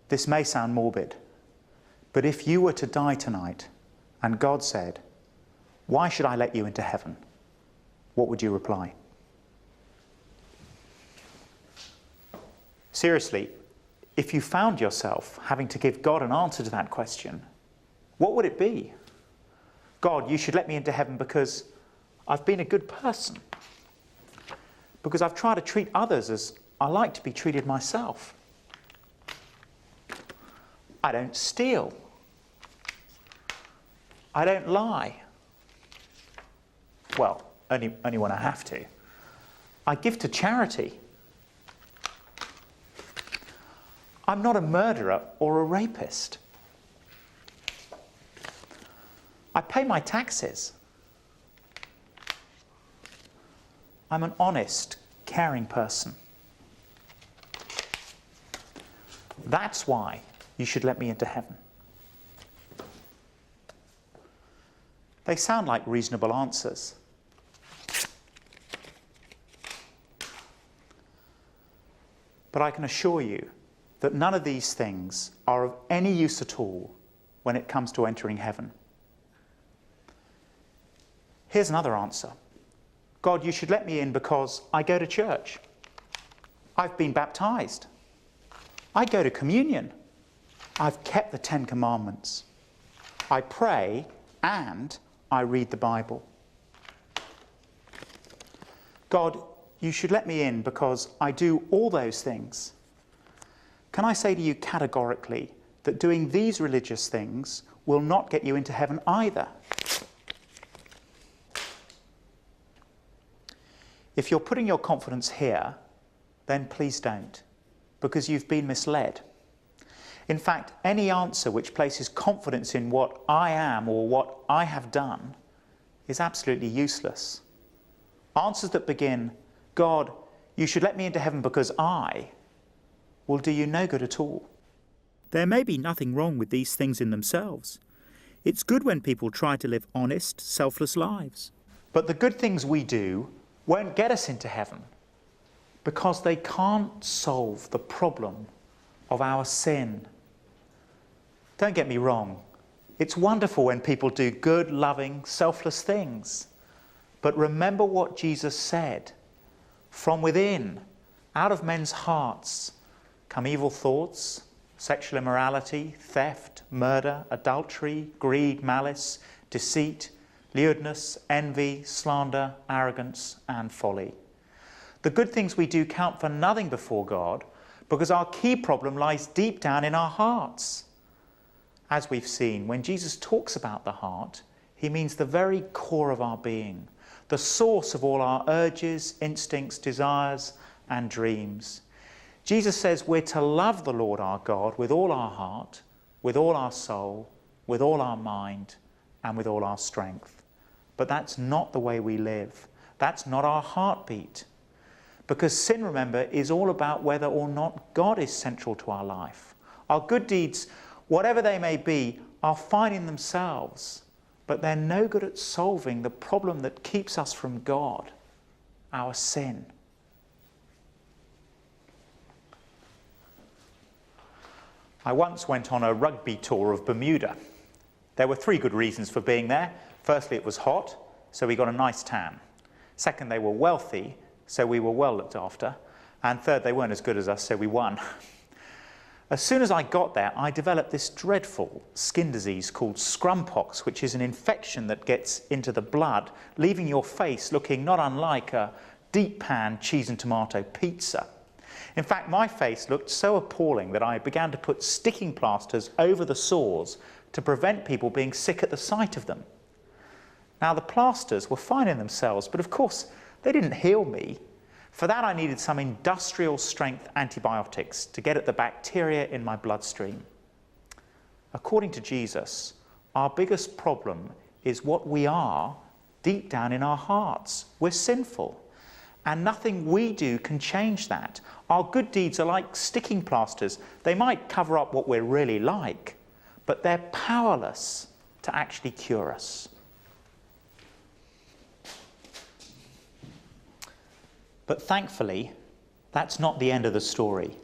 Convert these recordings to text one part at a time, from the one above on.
This may sound morbid, but if you were to die tonight and God said, "Why should I let you into heaven?" what would you reply? Seriously, if you found yourself having to give God an answer to that question, what would it be? God, you should let me into heaven because I've been a good person, because I've tried to treat others as I like to be treated myself. I don't steal. I don't lie. Well, only when I have to. I give to charity. I'm not a murderer or a rapist. I pay my taxes. I'm an honest, caring person. That's why you should let me into heaven. They sound like reasonable answers. But I can assure you that none of these things are of any use at all when it comes to entering heaven. Here's another answer. God, you should let me in because I go to church. I've been baptized. I go to communion. I've kept the 10 Commandments. I pray and I read the Bible. God, you should let me in because I do all those things. Can I say to you categorically that doing these religious things will not get you into heaven either? If you're putting your confidence here, then please don't, because you've been misled. In fact, any answer which places confidence in what I am or what I have done is absolutely useless. Answers that begin, God, you should let me into heaven because I, will do you no good at all. There may be nothing wrong with these things in themselves. It's good when people try to live honest, selfless lives. But the good things we do won't get us into heaven because they can't solve the problem of our sin. Don't get me wrong. It's wonderful when people do good, loving, selfless things. But remember what Jesus said. From within, out of men's hearts, come evil thoughts, sexual immorality, theft, murder, adultery, greed, malice, deceit, lewdness, envy, slander, arrogance, and folly. The good things we do count for nothing before God because our key problem lies deep down in our hearts. As we've seen, when Jesus talks about the heart, he means the very core of our being, the source of all our urges, instincts, desires, and dreams. Jesus says we're to love the Lord our God with all our heart, with all our soul, with all our mind, and with all our strength. But that's not the way we live. That's not our heartbeat. Because sin, remember, is all about whether or not God is central to our life. Our good deeds, whatever they may be, are fine in themselves, but they're no good at solving the problem that keeps us from God, our sin. I once went on a rugby tour of Bermuda. There were 3 good reasons for being there. Firstly, it was hot, so we got a nice tan. Second, they were wealthy, so we were well looked after. And third, they weren't as good as us, so we won. As soon as I got there, I developed this dreadful skin disease called scrumpox, which is an infection that gets into the blood, leaving your face looking not unlike a deep pan cheese and tomato pizza. In fact, my face looked so appalling that I began to put sticking plasters over the sores to prevent people being sick at the sight of them. Now, the plasters were fine in themselves, but of course, they didn't heal me. For that, I needed some industrial-strength antibiotics to get at the bacteria in my bloodstream. According to Jesus, our biggest problem is what we are deep down in our hearts. We're sinful, and nothing we do can change that. Our good deeds are like sticking plasters. They might cover up what we're really like, but they're powerless to actually cure us. But thankfully, that's not the end of the story.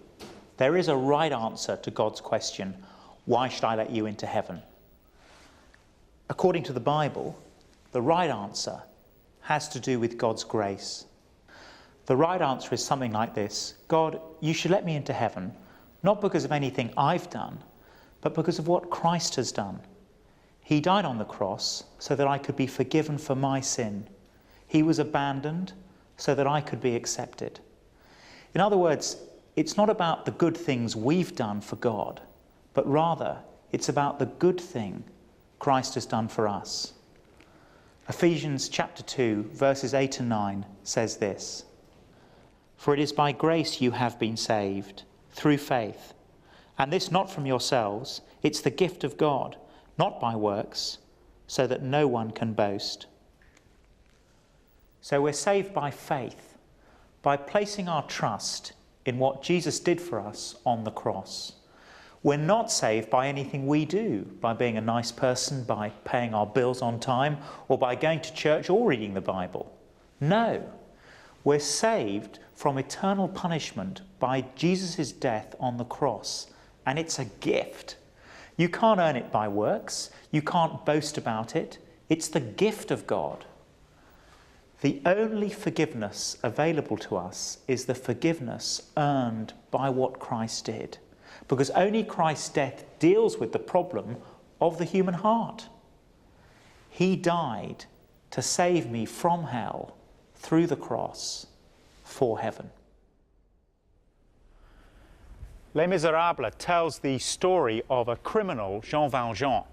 There is a right answer to God's question, why should I let you into heaven? According to the Bible, the right answer has to do with God's grace. The right answer is something like this: God, you should let me into heaven, not because of anything I've done, but because of what Christ has done. He died on the cross so that I could be forgiven for my sin. He was abandoned so that I could be accepted. In other words, it's not about the good things we've done for God, but rather it's about the good thing Christ has done for us. Ephesians chapter 2, verses 8 and 9 says this: "For it is by grace you have been saved, through faith, and this not from yourselves, it's the gift of God, not by works, so that no one can boast." So we're saved by faith, by placing our trust in what Jesus did for us on the cross. We're not saved by anything we do, by being a nice person, by paying our bills on time, or by going to church or reading the Bible. No, we're saved from eternal punishment by Jesus' death on the cross, and it's a gift. You can't earn it by works, you can't boast about it, it's the gift of God. The only forgiveness available to us is the forgiveness earned by what Christ did, because only Christ's death deals with the problem of the human heart. He died to save me from hell through the cross for heaven. Les Miserables tells the story of a criminal, Jean Valjean.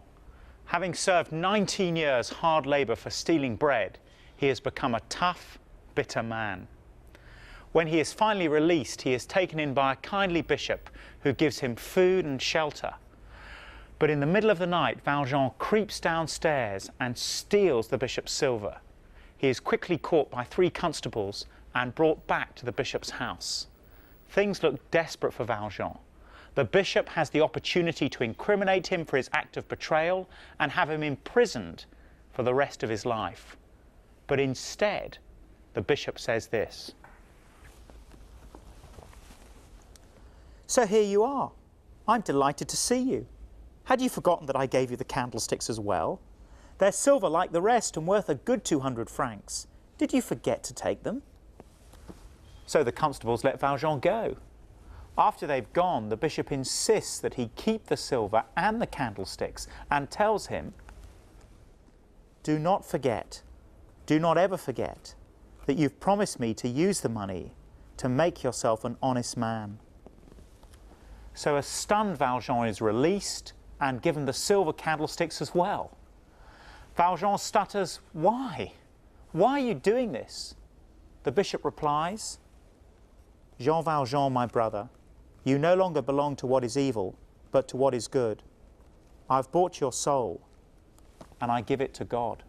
Having served 19 years hard labour for stealing bread, he has become a tough, bitter man. When he is finally released, he is taken in by a kindly bishop who gives him food and shelter. But in the middle of the night, Valjean creeps downstairs and steals the bishop's silver. He is quickly caught by 3 constables and brought back to the bishop's house. Things look desperate for Valjean. The bishop has the opportunity to incriminate him for his act of betrayal and have him imprisoned for the rest of his life. But instead, the bishop says this: "So here you are. I'm delighted to see you. Had you forgotten that I gave you the candlesticks as well? They're silver like the rest and worth a good 200 francs. Did you forget to take them?" So the constables let Valjean go. After they've gone, the bishop insists that he keep the silver and the candlesticks and tells him, "Do not forget, do not ever forget that you've promised me to use the money to make yourself an honest man." So a stunned Valjean is released and given the silver candlesticks as well. Valjean stutters, "Why? Why are you doing this?" The bishop replies, "Jean Valjean, my brother, you no longer belong to what is evil, but to what is good. I've bought your soul, and I give it to God."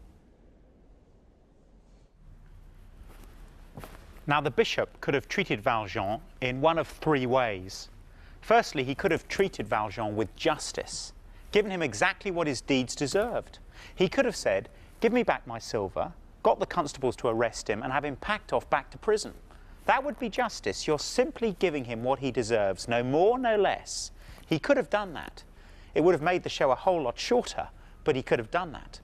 Now the bishop could have treated Valjean in one of 3 ways. Firstly, he could have treated Valjean with justice, given him exactly what his deeds deserved. He could have said, "Give me back my silver," got the constables to arrest him and have him packed off back to prison. That would be justice. You're simply giving him what he deserves, no more, no less. He could have done that. It would have made the show a whole lot shorter, but he could have done that.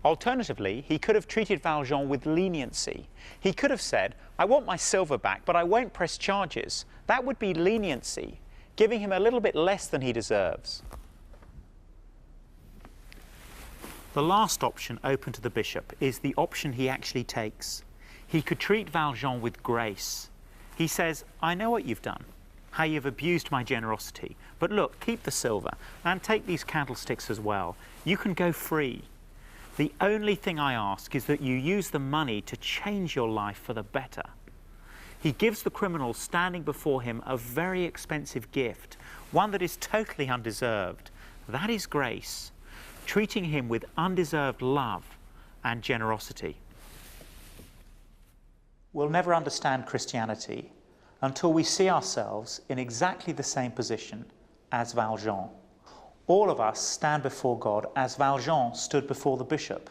Alternatively, he could have treated Valjean with leniency. He could have said, "I want my silver back, but I won't press charges." That would be leniency, giving him a little bit less than he deserves. The last option open to the bishop is the option he actually takes. He could treat Valjean with grace. He says, "I know what you've done, how you've abused my generosity, but look, keep the silver and take these candlesticks as well. You can go free. The only thing I ask is that you use the money to change your life for the better." He gives the criminal standing before him a very expensive gift, one that is totally undeserved. That is grace, treating him with undeserved love and generosity. We'll never understand Christianity until we see ourselves in exactly the same position as Valjean. All of us stand before God as Valjean stood before the bishop,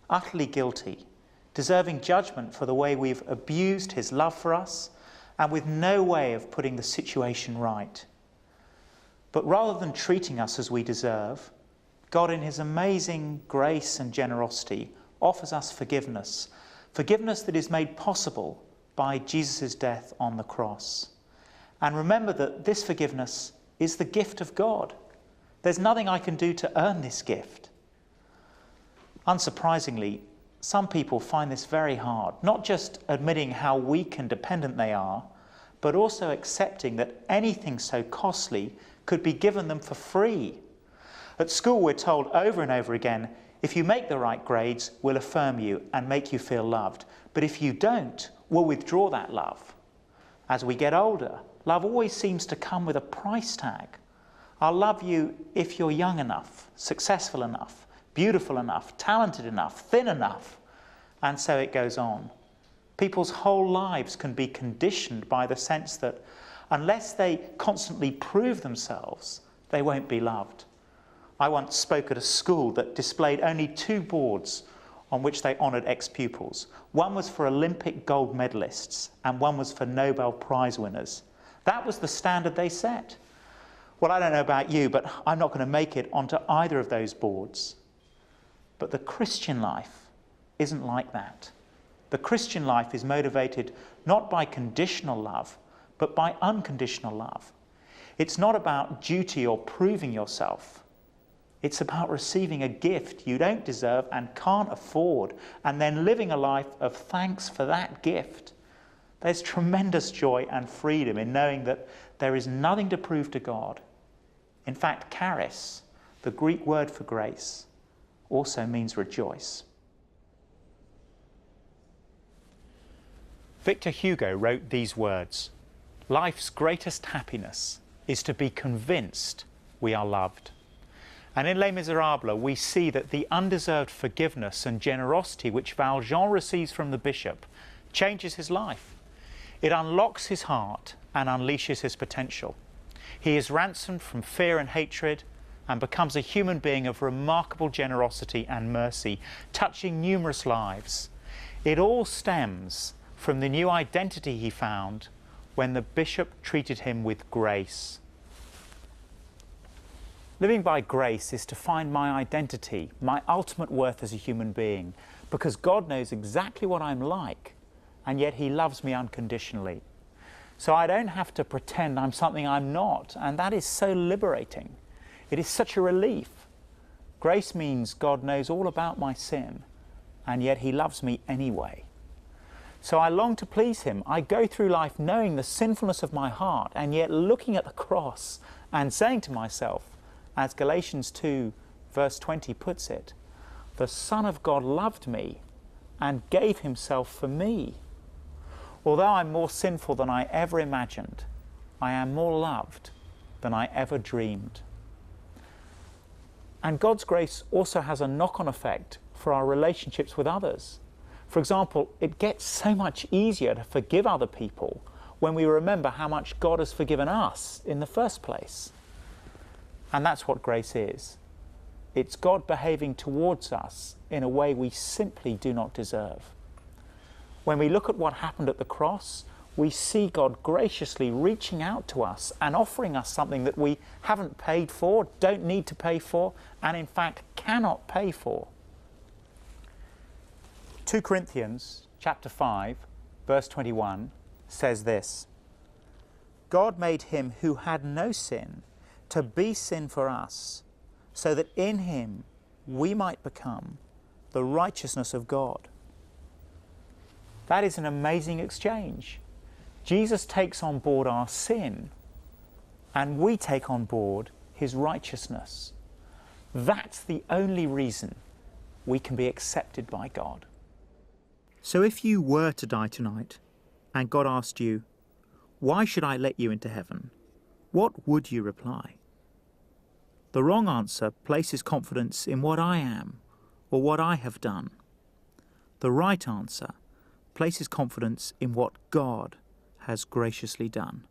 utterly guilty, deserving judgment for the way we've abused his love for us and with no way of putting the situation right. But rather than treating us as we deserve, God in his amazing grace and generosity offers us forgiveness, forgiveness that is made possible by Jesus' death on the cross. And remember that this forgiveness is the gift of God. There's nothing I can do to earn this gift. Unsurprisingly, some people find this very hard, not just admitting how weak and dependent they are, but also accepting that anything so costly could be given them for free. At school, we're told over and over again, if you make the right grades, we'll affirm you and make you feel loved. But if you don't, we'll withdraw that love. As we get older, love always seems to come with a price tag. I'll love you if you're young enough, successful enough, beautiful enough, talented enough, thin enough. And so it goes on. People's whole lives can be conditioned by the sense that unless they constantly prove themselves, they won't be loved. I once spoke at a school that displayed only 2 boards on which they honoured ex-pupils. One was for Olympic gold medalists and one was for Nobel Prize winners. That was the standard they set. Well, I don't know about you, but I'm not going to make it onto either of those boards. But the Christian life isn't like that. The Christian life is motivated not by conditional love, but by unconditional love. It's not about duty or proving yourself. It's about receiving a gift you don't deserve and can't afford, and then living a life of thanks for that gift. There's tremendous joy and freedom in knowing that there is nothing to prove to God. In fact, charis, the Greek word for grace, also means rejoice. Victor Hugo wrote these words, "Life's greatest happiness is to be convinced we are loved." And in Les Miserables, we see that the undeserved forgiveness and generosity which Valjean receives from the bishop changes his life. It unlocks his heart and unleashes his potential. He is ransomed from fear and hatred and becomes a human being of remarkable generosity and mercy, touching numerous lives. It all stems from the new identity he found when the bishop treated him with grace. Living by grace is to find my identity, my ultimate worth as a human being, because God knows exactly what I'm like, and yet he loves me unconditionally. So I don't have to pretend I'm something I'm not, and that is so liberating. It is such a relief. Grace means God knows all about my sin, and yet he loves me anyway. So I long to please him. I go through life knowing the sinfulness of my heart, and yet looking at the cross and saying to myself, as Galatians 2 verse 20 puts it, the Son of God loved me and gave himself for me. Although I'm more sinful than I ever imagined, I am more loved than I ever dreamed. And God's grace also has a knock-on effect for our relationships with others. For example, it gets so much easier to forgive other people when we remember how much God has forgiven us in the first place. And that's what grace is. It's God behaving towards us in a way we simply do not deserve. When we look at what happened at the cross, we see God graciously reaching out to us and offering us something that we haven't paid for, don't need to pay for, and in fact cannot pay for. 2 Corinthians chapter 5, verse 21 says this, God made him who had no sin to be sin for us, so that in him we might become the righteousness of God. That is an amazing exchange. Jesus takes on board our sin, and we take on board his righteousness. That's the only reason we can be accepted by God. So if you were to die tonight, and God asked you, why should I let you into heaven? What would you reply? The wrong answer places confidence in what I am or what I have done. The right answer places confidence in what God has graciously done.